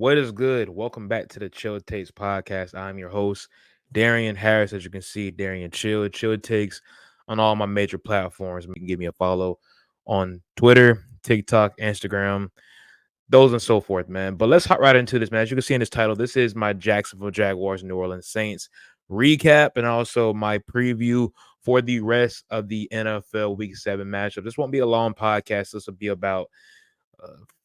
What is good? Welcome back to the Chill Takes podcast. I'm your host, Darian Harris. As you can see, Darian Chill Takes on all my major platforms. You can give me a follow on Twitter, TikTok, Instagram, those and so forth, man. But let's hop right into this, man. As you can see in this title, this is my Jacksonville Jaguars, New Orleans Saints recap, and also my preview for the rest of the NFL Week 7 matchup. This won't be a long podcast. This will be about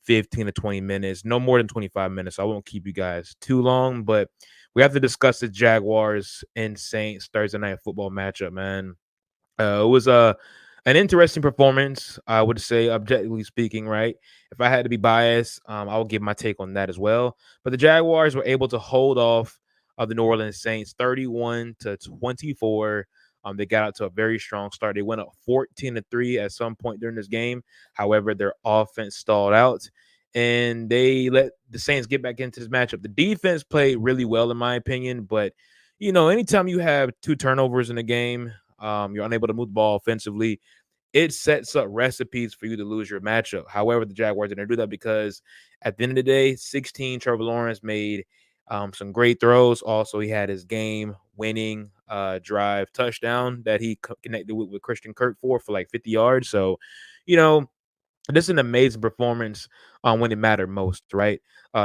15 to 20 minutes, no more than 25 minutes. So I won't keep you guys too long, but we have to discuss the Jaguars and Saints Thursday night football matchup, man. It was an interesting performance, I would say, objectively speaking, right? If I had to be biased, I will give my take on that as well. But the Jaguars were able to hold off the New Orleans Saints 31-24. They got out to a very strong start. They went up 14-3 at some point during this game. However, their offense stalled out and they let the Saints get back into this matchup. The defense played really well, in my opinion, but anytime you have two turnovers in a game, you're unable to move the ball offensively, it sets up recipes for you to lose your matchup. However, the Jaguars didn't do that because at the end of the day, 16, Trevor Lawrence made some great throws. Also, he had his game-winning drive touchdown that he connected with Christian Kirk for like 50 yards. So, you know, this is an amazing performance when it mattered most, right?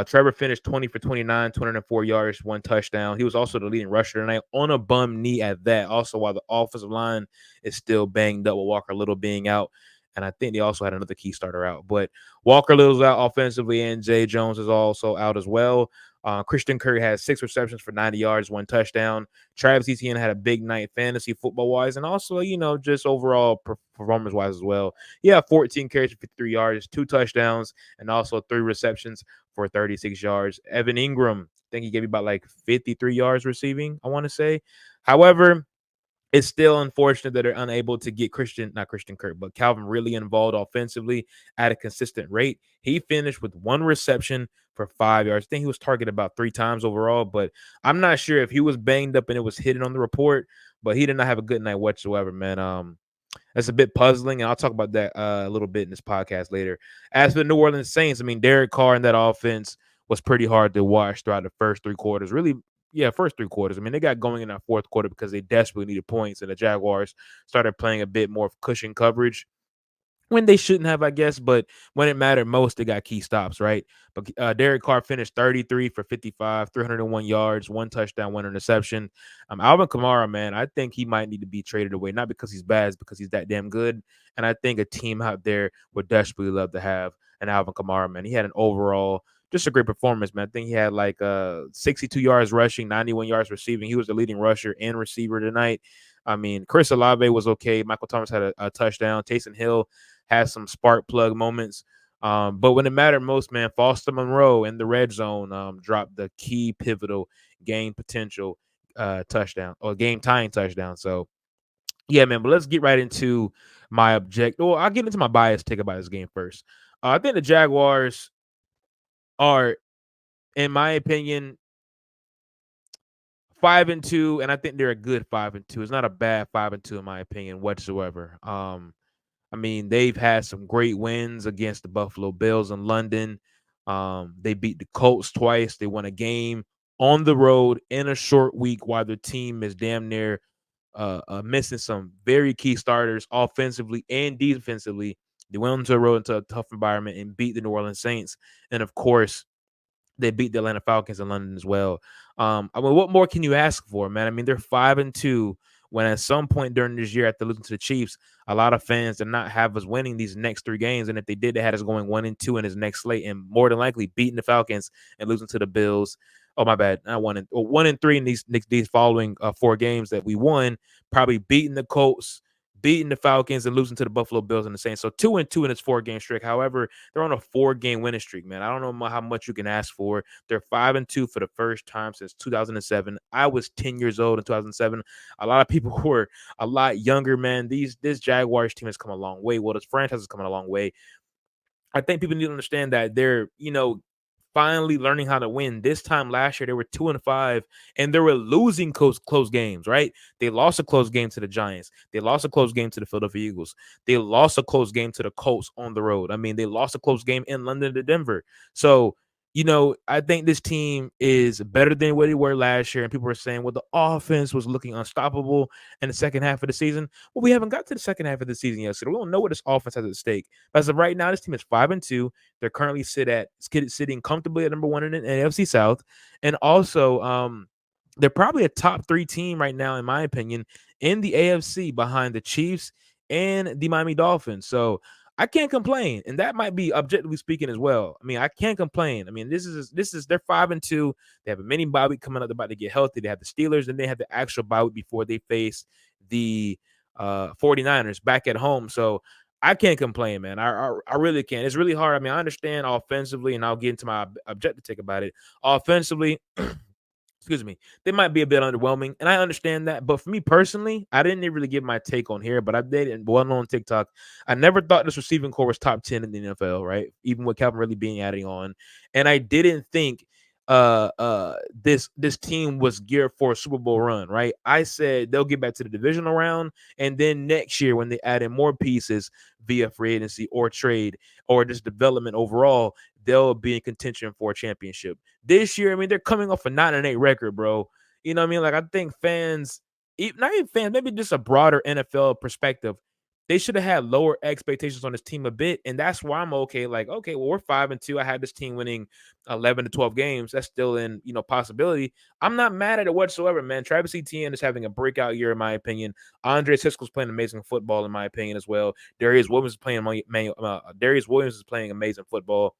Trevor finished 20 for 29, 204 yards, one touchdown. He was also the leading rusher tonight on a bum knee at that. Also, while the offensive line is still banged up with Walker Little being out. And I think they also had another key starter out. But Walker Little's out offensively, and Zay Jones is also out as well. Christian Kirk has 6 receptions for 90 yards, one touchdown. Travis Etienne had a big night fantasy football-wise, and also, just overall performance-wise as well. Yeah, 14 carries for 53 yards, 2 touchdowns, and also 3 receptions for 36 yards. Evan Ingram, I think he gave you about like 53 yards receiving, I want to say. However, it's still unfortunate that they're unable to get not Christian Kirk, but Calvin really involved offensively at a consistent rate. He finished with 1 reception for 5 yards. I think he was targeted about 3 times overall, but I'm not sure if he was banged up and it was hidden on the report, but he did not have a good night whatsoever, man. That's a bit puzzling, and I'll talk about that a little bit in this podcast later. As for the New Orleans Saints, I mean, Derek Carr in that offense was pretty hard to watch throughout the first 3 quarters. Really, yeah, first 3 quarters. I mean, they got going in that fourth quarter because they desperately needed points, and the Jaguars started playing a bit more of cushion coverage when they shouldn't have, I guess, but when it mattered most, they got key stops, right? But Derek Carr finished 33 for 55, 301 yards, 1 touchdown, 1 interception. Alvin Kamara, man, I think he might need to be traded away, not because he's bad, it's because he's that damn good. And I think a team out there would desperately love to have an Alvin Kamara, man. He had an overall just a great performance, man. I think he had like 62 yards rushing, 91 yards receiving. He was the leading rusher and receiver tonight. I mean, Chris Olave was okay. Michael Thomas had a touchdown. Taysom Hill has some spark plug moments. But when it mattered most, man, Foster Monroe in the red zone dropped the key pivotal game potential touchdown or game tying touchdown. So, yeah, man, but let's get right into my Well, I'll get into my bias take about this game first. I think the Jaguars are, in my opinion, 5-2, and I think they're a good 5-2. It's not a bad 5-2 in my opinion whatsoever. I mean, they've had some great wins against the Buffalo Bills in London. They beat the Colts twice. They won a game on the road in a short week while their team is damn near missing some very key starters offensively and defensively. They went on the road into a tough environment and beat the New Orleans Saints. And of course, they beat the Atlanta Falcons in London as well. I mean, what more can you ask for, man? I mean, they're 5-2. When at some point during this year, after losing to the Chiefs, a lot of fans did not have us winning these next 3 games, and if they did, they had us going 1-2 in his next slate, and more than likely beating the Falcons and losing to the Bills. Oh my bad, not 1-3 in these following 4 games that we won. Probably beating the Colts, beating the Falcons, and losing to the Buffalo Bills and the Saints. So 2-2 in this 4-game streak. However, they're on a 4-game winning streak, man. I don't know how much you can ask for. They're 5-2 for the first time since 2007. I was 10 years old in 2007. A lot of people were a lot younger, man. This Jaguars team has come a long way. Well, this franchise has come a long way. I think people need to understand that they're, finally learning how to win. This time last year, they were 2-5, and they were losing close games, right? They lost a close game to the Giants. They lost a close game to the Philadelphia Eagles. They lost a close game to the Colts on the road. I mean, they lost a close game in London to Denver. So I think this team is better than what they were last year. And people are saying, well, the offense was looking unstoppable in the second half of the season. Well, we haven't got to the second half of the season yet. So we don't know what this offense has at stake. But as of right now, this team is 5-2. They're currently sitting comfortably at number one in the NFC South. And also, they're probably a top three team right now, in my opinion, in the AFC behind the Chiefs and the Miami Dolphins. So I can't complain, and that might be objectively speaking as well. I mean, I can't complain. I mean, this is they're 5-2. They have a mini bye week coming up. They're about to get healthy. They have the Steelers, and they have the actual bye week before they face the 49ers back at home. So I can't complain, man. I really can't. It's really hard. I mean, I understand offensively, and I'll get into my objective take about it. Offensively, excuse me, they might be a bit underwhelming, and I understand that. But for me personally, I didn't even really give my take on here, but I did it one on TikTok. I never thought this receiving core was top 10 in the NFL, right? Even with Calvin really being adding on, and I didn't think this team was geared for a Super Bowl run, right? I said they'll get back to the divisional round, and then next year when they add in more pieces via free agency or trade or just development overall, they'll be in contention for a championship. This year, I mean, they're coming off a 9-8 record, bro. You know what I mean? Like, I think fans, not even fans, maybe just a broader NFL perspective, they should have had lower expectations on this team a bit. And that's why I'm okay. Like, okay, well, we're 5-2. I had this team winning 11 to 12 games. That's still in, possibility. I'm not mad at it whatsoever, man. Travis Etienne is having a breakout year, in my opinion. Andre Sisco's playing amazing football, in my opinion, as well. Darius Williams is playing amazing football.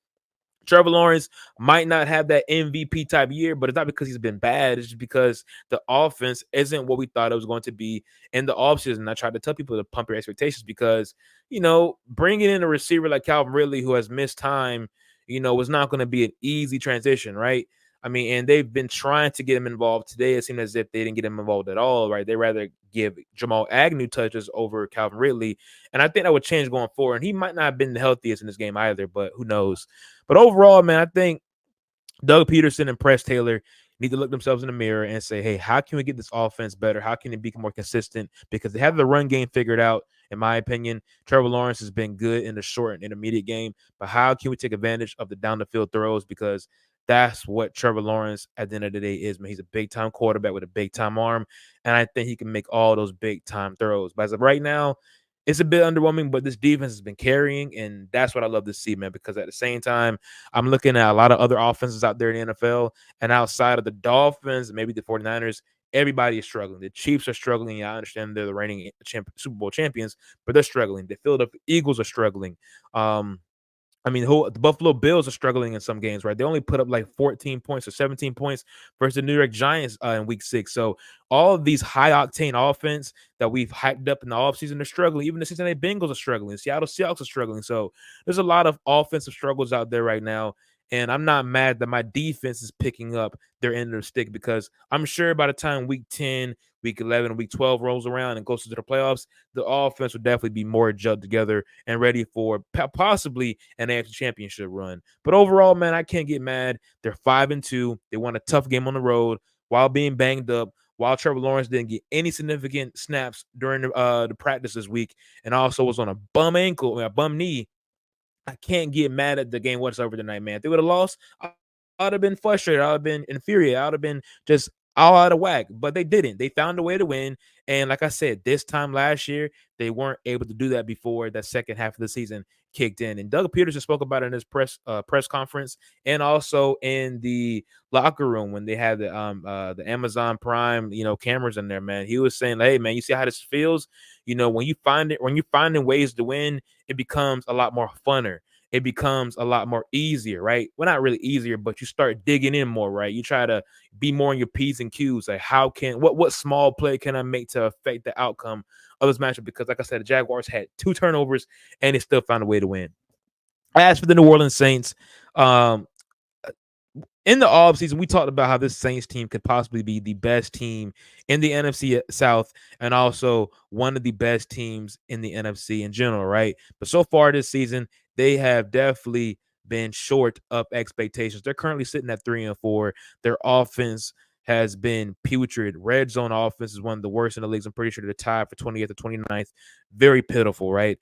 Trevor Lawrence might not have that MVP type year, but it's not because he's been bad. It's just because the offense isn't what we thought it was going to be in the offseason. I tried to tell people to pump your expectations because, bringing in a receiver like Calvin Ridley who has missed time, was not going to be an easy transition, right? I mean, and they've been trying to get him involved. Today, it seemed as if they didn't get him involved at all, right? They rather give Jamal Agnew touches over Calvin Ridley. And I think that would change going forward. And he might not have been the healthiest in this game either, but who knows? But overall, man, I think Doug Peterson and Press Taylor need to look themselves in the mirror and say, hey, how can we get this offense better? How can it become more consistent? Because they have the run game figured out, in my opinion. Trevor Lawrence has been good in the short and intermediate game, but how can we take advantage of the down the field throws? Because that's what Trevor Lawrence at the end of the day is, man. He's a big time quarterback with a big time arm, and I think he can make all those big time throws. But as of right now, it's a bit underwhelming, but this defense has been carrying, and that's what I love to see, man, because at the same time, I'm looking at a lot of other offenses out there in the NFL, and outside of the Dolphins, maybe the 49ers, everybody is struggling. The Chiefs are struggling. I understand they're the reigning Super Bowl champions, but they're struggling. The Philadelphia Eagles are struggling. I mean, the Buffalo Bills are struggling in some games, right? They only put up like 14 points or 17 points versus the New York Giants in week 6. So all of these high octane offense that we've hyped up in the offseason are struggling. Even the Cincinnati Bengals are struggling. Seattle Seahawks are struggling. So there's a lot of offensive struggles out there right now. And I'm not mad that my defense is picking up their end of the stick because I'm sure by the time week 10, week 11, week 12 rolls around and goes to the playoffs, the offense will definitely be more gelled together and ready for possibly an AFC championship run. But overall, man, I can't get mad. They're 5-2. They won a tough game on the road while being banged up, while Trevor Lawrence didn't get any significant snaps during the practice this week and also was on a bum knee. I can't get mad at the game whatsoever tonight, man. If they would have lost, I would have been frustrated. I would have been infuriated. I would have been just all out of whack. But they didn't. They found a way to win. And like I said, this time last year, they weren't able to do that before that second half of the season kicked in. And Doug Peterson spoke about it in his press conference and also in the locker room when they had the Amazon Prime, cameras in there, man. He was saying, hey, man, you see how this feels? When you're finding ways to win, it becomes a lot more funner. It becomes a lot more easier, right? Well, not really easier, but you start digging in more, right? You try to be more on your P's and Q's. Like, what small play can I make to affect the outcome of this matchup? Because, like I said, the Jaguars had 2 turnovers and they still found a way to win. As for the New Orleans Saints, um, in the offseason, we talked about how this Saints team could possibly be the best team in the NFC South and also one of the best teams in the NFC in general, right? But so far this season, they have definitely been short of expectations. They're currently sitting at 3-4. Their offense has been putrid. Red zone offense is one of the worst in the leagues. I'm pretty sure they're tied for 20th or 29th. Very pitiful, right?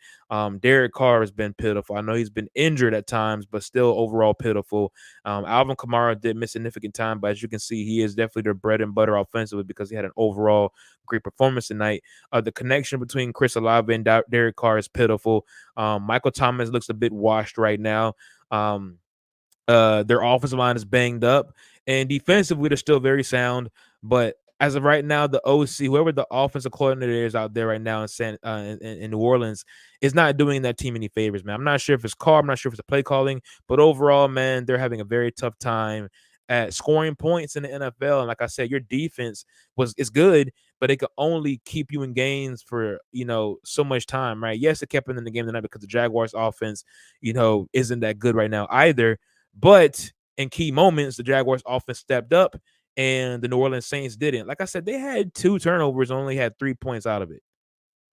Derek Carr has been pitiful. I know he's been injured at times, but still overall pitiful. Alvin Kamara did miss significant time, but as you can see, he is definitely their bread and butter offensively because he had an overall great performance tonight. The connection between Chris Olave and Derek Carr is pitiful. Michael Thomas looks a bit washed right now. Their offensive line is banged up, and defensively they're still very sound. But as of right now, the OC, whoever the offensive coordinator is out there right now in New Orleans, is not doing that team any favors, man. I'm not sure if it's Carr, I'm not sure if it's the play calling, but overall, man, they're having a very tough time at scoring points in the NFL. And like I said, your defense is good, but it could only keep you in games for so much time, right? Yes, it kept them in the game tonight because the Jaguars offense, isn't that good right now either. But in key moments, the Jaguars offense stepped up and the New Orleans Saints didn't. Like I said, they had 2 turnovers, only had 3 points out of it.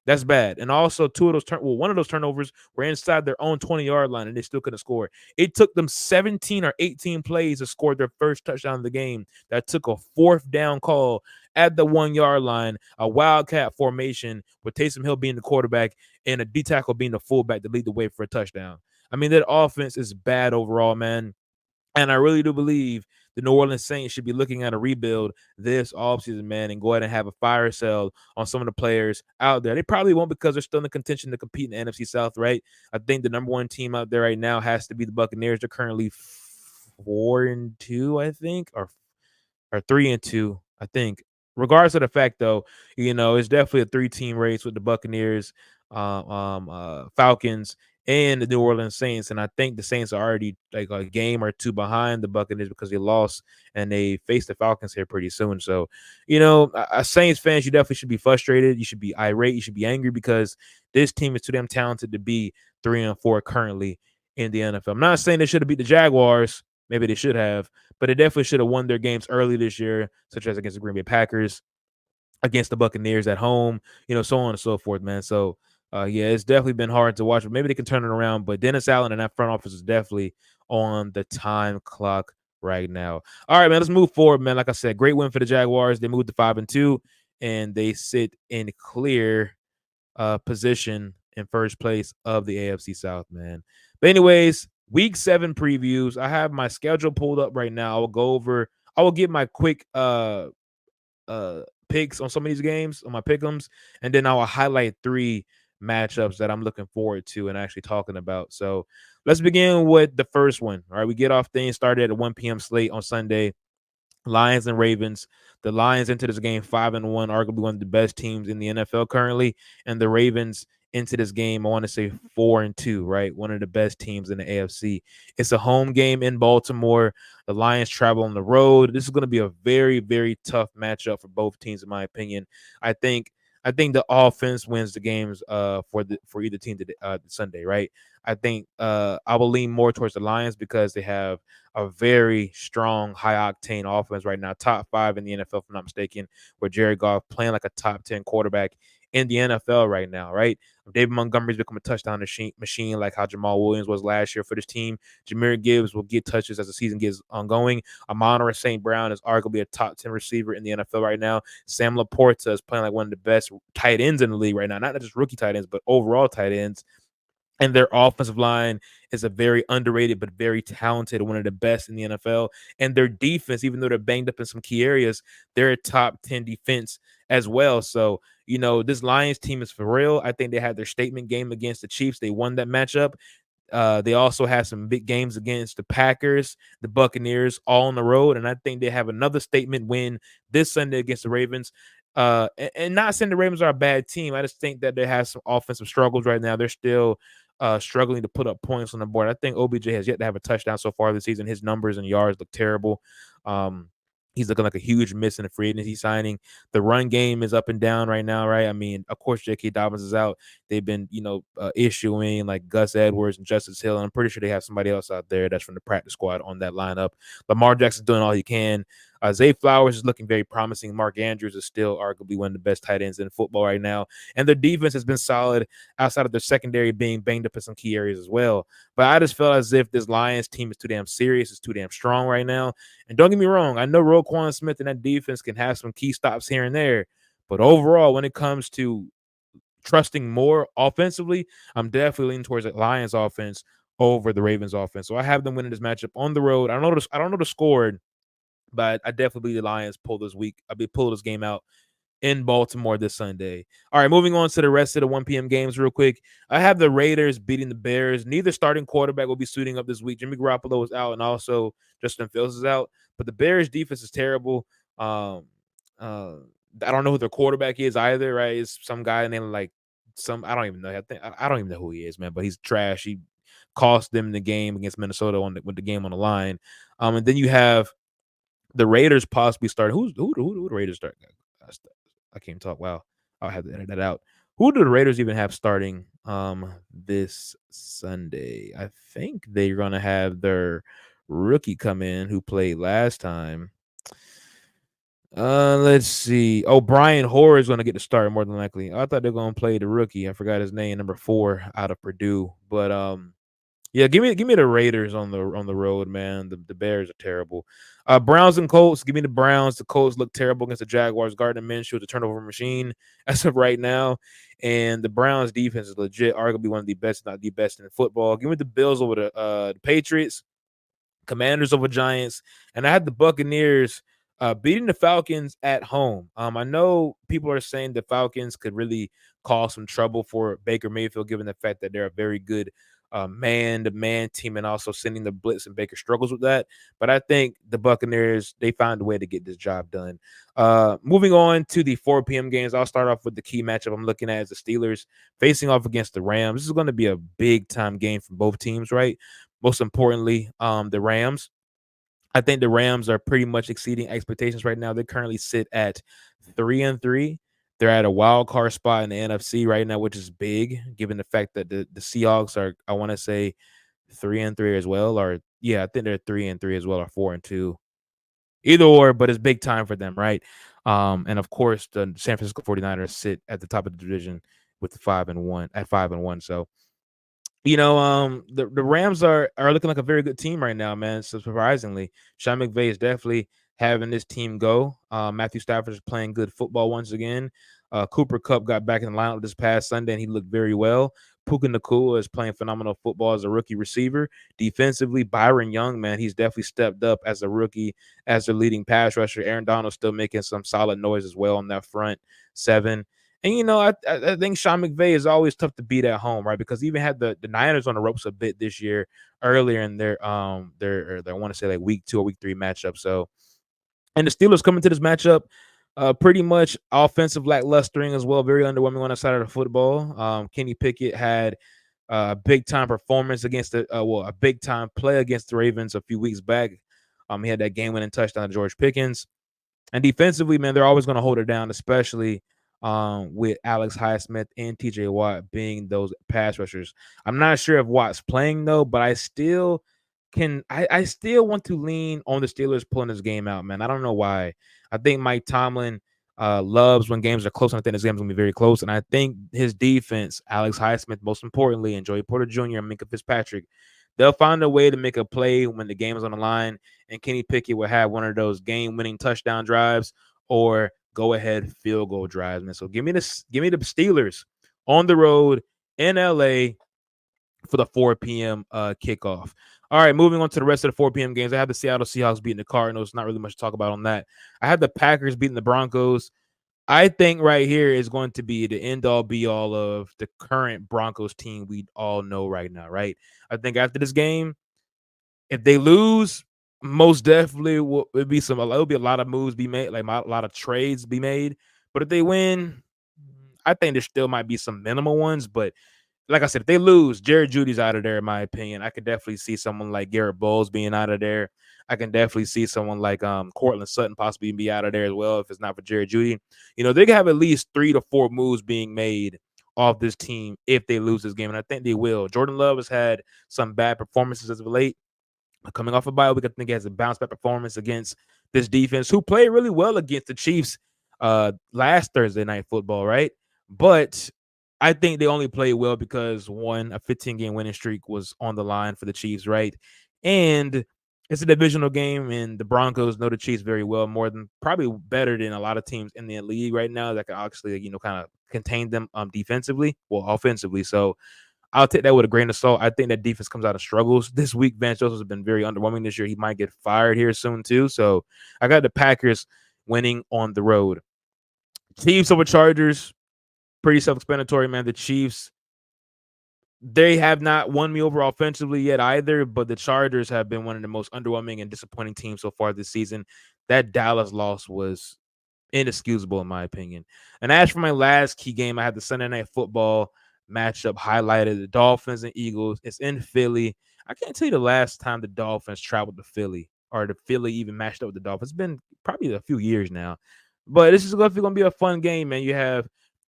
That's bad. And also one of those turnovers were inside their own 20-yard line and they still couldn't score. It took them 17 or 18 plays to score their first touchdown of the game. That took a 4th down call at the 1-yard line, a wildcat formation with Taysom Hill being the quarterback and a D tackle being the fullback to lead the way for a touchdown. I mean, that offense is bad overall, man. And I really do believe the New Orleans Saints should be looking at a rebuild this offseason, man, and go ahead and have a fire sale on some of the players out there. They probably won't because they're still in the contention to compete in the NFC South, right? I think the number 1 team out there right now has to be the Buccaneers. They're currently 4-2, I think, or 3-2, I think. Regardless of the fact, though, it's definitely a 3-team race with the Buccaneers, Falcons, and the New Orleans Saints. And I think the Saints are already like a game or 2 behind the Buccaneers because they lost and they face the Falcons here pretty soon. So, as Saints fans, you definitely should be frustrated. You should be irate. You should be angry because this team is too damn talented to be 3-4 currently in the NFL. I'm not saying they should have beat the Jaguars. Maybe they should have, but they definitely should have won their games early this year, such as against the Green Bay Packers, against the Buccaneers at home, so on and so forth, man. So, yeah, it's definitely been hard to watch, but maybe they can turn it around. But Dennis Allen and that front office is definitely on the time clock right now. All right, man, let's move forward, man. Like I said, great win for the Jaguars. They moved to 5-2, and they sit in clear position in first place of the AFC South, man. But anyways, week 7 previews. I have my schedule pulled up right now. I will give my quick picks on some of these games, on my pick'ems, and then I will highlight 3 matchups that I'm looking forward to and actually talking about. So let's begin with the first one. All right, we get off things started at a 1 p.m. slate on Sunday. Lions and Ravens. The Lions into this game 5-1, arguably one of the best teams in the NFL currently, and the Ravens into this game, I want to say 4-2, right? One of the best teams in the AFC. It's a home game in Baltimore. The Lions travel on the road. This is going to be a very, very tough matchup for both teams, in my opinion. I think the offense wins the games for either team Sunday, right? I think I will lean more towards the Lions because they have a very strong, high octane offense right now, top 5 in the NFL, if I'm not mistaken, where Jared Goff playing like a top 10 quarterback in the NFL right now, right? David Montgomery's become a touchdown machine like how Jamal Williams was last year for this team. Jahmyr Gibbs will get touches as the season gets ongoing. Amon-Ra St. Brown is arguably a top 10 receiver in the NFL right now. Sam Laporta is playing like one of the best tight ends in the league right now, not just rookie tight ends, but overall tight ends. And their offensive line is a very underrated but very talented, one of the best in the NFL. And their defense, even though they're banged up in some key areas, they're a top 10 defense as well. So, this Lions team is for real. I think they had their statement game against the Chiefs. They won that matchup. They also had some big games against the Packers, the Buccaneers, all on the road. And I think they have another statement win this Sunday against the Ravens. And not saying the Ravens are a bad team. I just think that they have some offensive struggles right now. They're still struggling to put up points on the board. I think OBJ has yet to have a touchdown so far this season. His numbers and yards look terrible. He's looking like a huge miss in the free agency signing. The run game is up and down right now, right? I mean, of course, J.K. Dobbins is out. They've been, issuing like Gus Edwards and Justice Hill. And I'm pretty sure they have somebody else out there that's from the practice squad on that lineup. Lamar Jackson's doing all he can. Zay Flowers is looking very promising. Mark Andrews is still arguably one of the best tight ends in football right now. And their defense has been solid outside of their secondary being banged up in some key areas as well. But I just felt as if this Lions team is too damn serious. It's too damn strong right now. And don't get me wrong, I know Roquan Smith and that defense can have some key stops here and there. But overall, when it comes to trusting more offensively, I'm definitely leaning towards the Lions offense over the Ravens offense. So I have them winning this matchup on the road. I don't know the score, but I definitely believe the Lions pull this week. I'll be pull this game out in Baltimore this Sunday. All right, moving on to the rest of the 1 p.m. games real quick. I have the Raiders beating the Bears. Neither starting quarterback will be suiting up this week. Jimmy Garoppolo is out, and also Justin Fields is out. But the Bears' defense is terrible. Um, I don't know who their quarterback is either, right? It's some guy named like I don't even know. I don't even know who he is, man, but he's trash. He cost them the game against Minnesota with the game on the line. And then you have the Raiders possibly start. Who the Raiders start? I can't talk. Wow, I'll have to edit that out. Who do the Raiders even have starting this Sunday? I think they're gonna have their rookie come in who played last time. Let's see. Oh, Brian Hoare is gonna get the start more than likely. I thought they're gonna play the rookie. I forgot his name, number 4 out of Purdue. But yeah, give me the Raiders on the road, man. The Bears are terrible. Browns and Colts. Give me the Browns. The Colts look terrible against the Jaguars. Gardner Minshew, the turnover machine as of right now, and the Browns defense is legit, arguably one of the best, if not the best in football. Give me the Bills over the Patriots. Commanders over Giants, and I had the Buccaneers beating the Falcons at home. I know people are saying the Falcons could really cause some trouble for Baker Mayfield, given the fact that they're a very good man-to-man team, and also sending the blitz, and Baker struggles with that. But I think the Buccaneers, they found a way to get this job done. Moving on to the 4 p.m. games, I'll start off with the key matchup I'm looking at as the Steelers facing off against the Rams. This is going to be a big-time game for both teams, right? Most importantly, the Rams. I think the Rams are pretty much exceeding expectations right now. They currently sit at 3-3. They're at a wild card spot in the NFC right now, which is big, given the fact that the Seahawks are, I want to say, 3-3 as well. Or yeah, I think they're 3-3 as well, or 4-2. Either or, but it's big time for them, right? And of course, the San Francisco 49ers sit at the top of the division with the 5-1 at 5-1. So the Rams are looking like a very good team right now, man. So surprisingly, Sean McVay is definitely having this team go. Matthew Stafford is playing good football once again. Cooper Kupp got back in the lineup this past Sunday, and he looked very well. Puka Nacua is playing phenomenal football as a rookie receiver. Defensively, Byron Young, man, he's definitely stepped up as a rookie, as their leading pass rusher. Aaron Donald's still making some solid noise as well on that front seven. And I think Sean McVay is always tough to beat at home, right? Because he even had the Niners on the ropes a bit this year, earlier in their I want to say like week 2 or week 3 matchup. So, and the Steelers coming to this matchup, pretty much offensive lacklustering as well, very underwhelming on the side of the football. Kenny Pickett had a big time performance against a big time play against the Ravens a few weeks back. He had that game winning touchdown to George Pickens. And defensively, man, they're always going to hold it down, especially with Alex Highsmith and TJ Watt being those pass rushers. I'm not sure if Watt's playing though, but I still I still want to lean on the Steelers pulling this game out, man. I don't know why. I think Mike Tomlin loves when games are close, and I think this game's gonna be very close. And I think his defense, Alex Highsmith, most importantly, and Joey Porter Jr. and Minka Fitzpatrick, they'll find a way to make a play when the game is on the line, and Kenny Pickett will have one of those game-winning touchdown drives or go-ahead field goal drives, man. So give me the Steelers on the road in LA for the 4 p.m. Kickoff. All right, moving on to the rest of the 4 p.m. games. I have the Seattle Seahawks beating the Cardinals. Not really much to talk about on that. I have the Packers beating the Broncos. I think right here is going to be the end-all, be-all of the current Broncos team we all know right now, right? I think after this game, if they lose, most definitely it'll be a lot of moves be made, like a lot of trades be made. But if they win, I think there still might be some minimal ones. But like I said, if they lose, Jared Judy's out of there, in my opinion. I could definitely see someone like Garrett Bowles being out of there. I can definitely see someone like Cortland Sutton possibly be out of there as well if it's not for Jared Judy. They can have at least 3 to 4 moves being made off this team if they lose this game, and I think they will. Jordan Love has had some bad performances as of late. Coming off a bye week, I think he has a bounce back performance against this defense, who played really well against the Chiefs last Thursday night football, right? But I think they only played well because one, a 15-game winning streak was on the line for the Chiefs, right? And it's a divisional game, and the Broncos know the Chiefs very well, more than probably better than a lot of teams in the league right now that can actually, kind of contain them defensively, well, offensively. So I'll take that with a grain of salt. I think that defense comes out of struggles this week. Vance Joseph has been very underwhelming this year. He might get fired here soon too. So I got the Packers winning on the road. Chiefs over Chargers, pretty self-explanatory, man. The Chiefs, they have not won me over offensively yet either, but the Chargers have been one of the most underwhelming and disappointing teams so far this season. That Dallas loss was inexcusable in my opinion. And as for my last key game, I had the Sunday Night Football matchup highlighted, the Dolphins and Eagles. It's in Philly. I can't tell you the last time the Dolphins traveled to Philly or the Philly even matched up with the Dolphins. It's been probably a few years now. But this is going to be a fun game, man. You have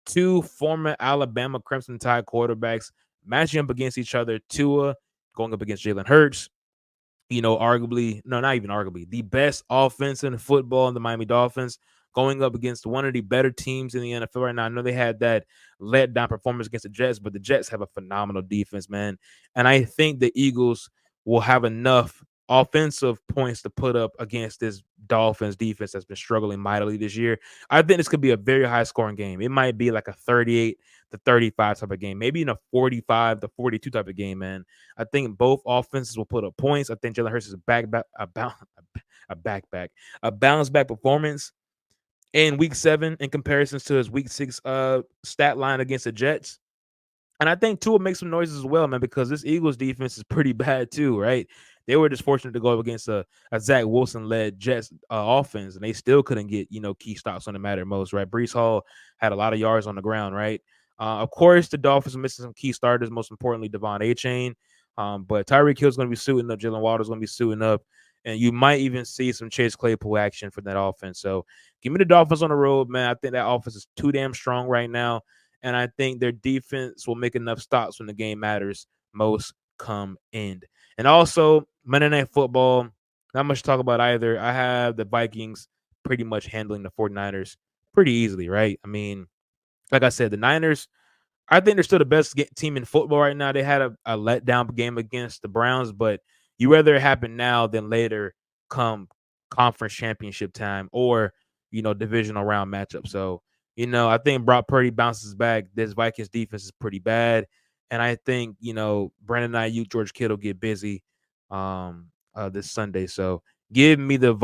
two former Alabama Crimson Tide quarterbacks matching up against each other. Tua going up against Jalen Hurts, arguably, no, not even arguably, the best offense in football in the Miami Dolphins going up against one of the better teams in the NFL right now. I know they had that letdown performance against the Jets, but the Jets have a phenomenal defense, man. And I think the Eagles will have enough offensive points to put up against this Dolphins defense that's been struggling mightily this year. I think this could be a very high scoring game. It might be like a 38-35 type of game, maybe in a 45-42 type of game, man. I think both offenses will put up points. I think Jalen Hurts is a bounce back performance in week 7 in comparisons to his week 6 stat line against the Jets. And I think Tua makes some noises as well, man, because this Eagles defense is pretty bad too, right? They were just fortunate to go up against a Zach Wilson-led Jets offense, and they still couldn't get, key stops on the matter most, right? Brees Hall had a lot of yards on the ground, right? Of course, the Dolphins are missing some key starters, most importantly, Devon Achane. But Tyreek Hill's going to be suiting up. Jalen Waddle's going to be suiting up. And you might even see some Chase Claypool action for that offense. So give me the Dolphins on the road, man. I think that offense is too damn strong right now. And I think their defense will make enough stops when the game matters most come end. And also, Monday Night Football, not much to talk about either. I have the Vikings pretty much handling the 49ers pretty easily, right? I mean, like I said, the Niners, I think they're still the best team in football right now. They had a letdown game against the Browns, but you rather it happen now than later come conference championship time or, divisional round matchup. So, I think Brock Purdy bounces back. This Vikings defense is pretty bad. And I think, Brandon Ayuk, George Kittle get busy this Sunday. So give me the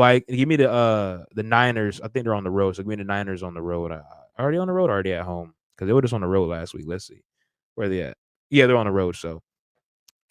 Niners. I think they're on the road. So give me the Niners on the road. Already on the road, already at home. Because they were just on the road last week. Let's see. Where they at? Yeah, they're on the road. So,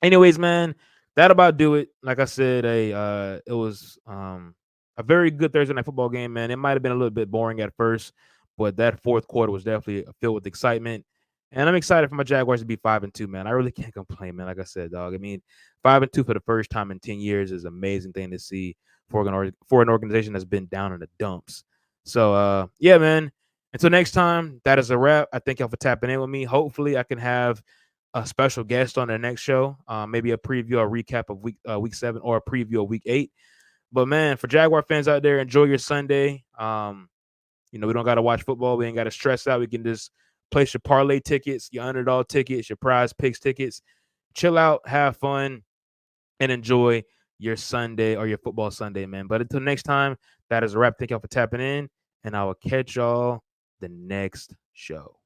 anyways, man, that about do it. Like I said, it was a very good Thursday night football game, man. It might have been a little bit boring at first, but that fourth quarter was definitely filled with excitement. And I'm excited for my Jaguars to be 5-2, man. I really can't complain, man. Like I said, dog. I mean, 5-2 for the first time in 10 years is an amazing thing to see for an organization that's been down in the dumps. So, yeah, man. Until next time, that is a wrap. I thank y'all for tapping in with me. Hopefully, I can have a special guest on the next show. Maybe a preview, a recap of week 7, or a preview of week 8. But man, for Jaguar fans out there, enjoy your Sunday. We don't got to watch football. We ain't got to stress out. We can just place your parlay tickets, your underdog tickets, your prize picks tickets. Chill out, have fun, and enjoy your Sunday or your football Sunday, man. But until next time, that is a wrap. Thank y'all for tapping in, and I will catch y'all the next show.